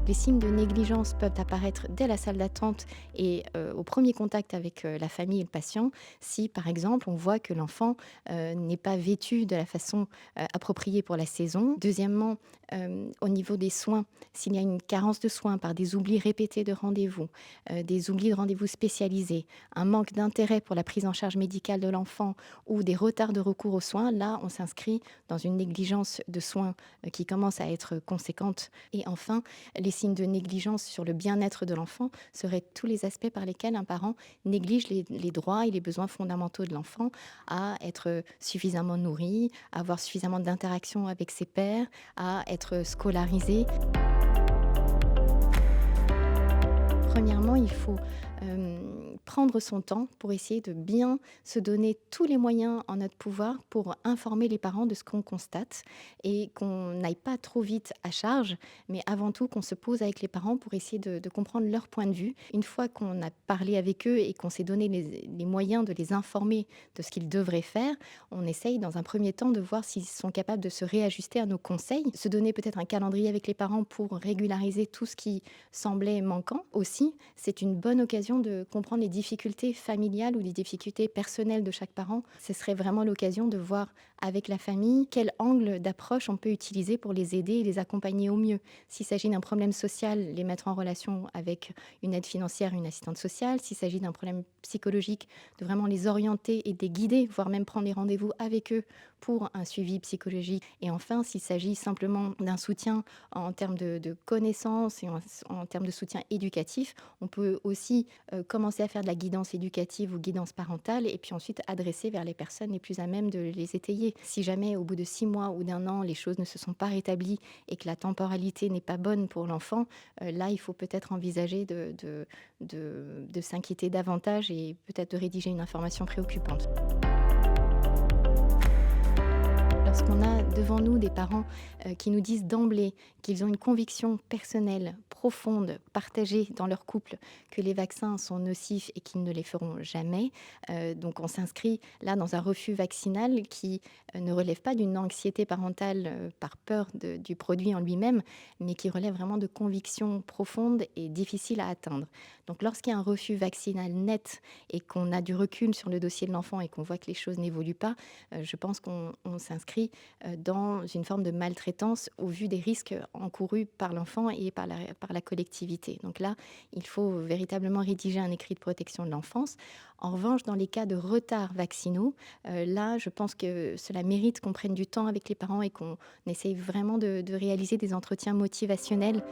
Les signes de négligence peuvent apparaître dès la salle d'attente et au premier contact avec la famille et le patient. Si, par exemple, on voit que l'enfant n'est pas vêtu de la façon appropriée pour la saison. Deuxièmement, au niveau des soins, s'il y a une carence de soins par des oublis répétés de rendez-vous, des oublis de rendez-vous spécialisés, un manque d'intérêt pour la prise en charge médicale de l'enfant ou des retards de recours aux soins, là, on s'inscrit dans une négligence de soins qui commence à être conséquente. Et enfin, les signes de négligence sur le bien-être de l'enfant seraient tous les aspects par lesquels un parent néglige les droits et les besoins fondamentaux de l'enfant à être suffisamment nourri, à avoir suffisamment d'interactions avec ses pairs, à être scolarisé. Premièrement, il faut prendre son temps pour essayer de bien se donner tous les moyens en notre pouvoir pour informer les parents de ce qu'on constate et qu'on n'aille pas trop vite à charge, mais avant tout qu'on se pose avec les parents pour essayer de comprendre leur point de vue. Une fois qu'on a parlé avec eux et qu'on s'est donné les moyens de les informer de ce qu'ils devraient faire, on essaye dans un premier temps de voir s'ils sont capables de se réajuster à nos conseils, se donner peut-être un calendrier avec les parents pour régulariser tout ce qui semblait manquant. Aussi, c'est une bonne occasion de comprendre les difficultés familiales ou les difficultés personnelles de chaque parent. Ce serait vraiment l'occasion de voir avec la famille quel angle d'approche on peut utiliser pour les aider et les accompagner au mieux. S'il s'agit d'un problème social, les mettre en relation avec une aide financière, une assistante sociale. S'il s'agit d'un problème psychologique, de vraiment les orienter et de les guider, voire même prendre les rendez-vous avec eux pour un suivi psychologique. Et enfin, s'il s'agit simplement d'un soutien en termes de connaissances et en termes de soutien éducatif, on peut aussi commencer à faire de la guidance éducative ou guidance parentale et puis ensuite adresser vers les personnes les plus à même de les étayer. Si jamais au bout de 6 mois ou d'un an, les choses ne se sont pas rétablies et que la temporalité n'est pas bonne pour l'enfant, là, il faut peut-être envisager de s'inquiéter davantage et peut-être de rédiger une information préoccupante. Lorsqu'on a devant nous des parents qui nous disent d'emblée qu'ils ont une conviction personnelle, profonde, partagée dans leur couple, que les vaccins sont nocifs et qu'ils ne les feront jamais, donc on s'inscrit là dans un refus vaccinal qui ne relève pas d'une anxiété parentale par peur du produit en lui-même, mais qui relève vraiment de convictions profondes et difficiles à atteindre. Donc lorsqu'il y a un refus vaccinal net et qu'on a du recul sur le dossier de l'enfant et qu'on voit que les choses n'évoluent pas, je pense qu'on s'inscrit dans une forme de maltraitance au vu des risques encourus par l'enfant et par la collectivité. Donc là, il faut véritablement rédiger un écrit de protection de l'enfance. En revanche, dans les cas de retard vaccinaux, là, je pense que cela mérite qu'on prenne du temps avec les parents et qu'on essaye vraiment de réaliser des entretiens motivationnels.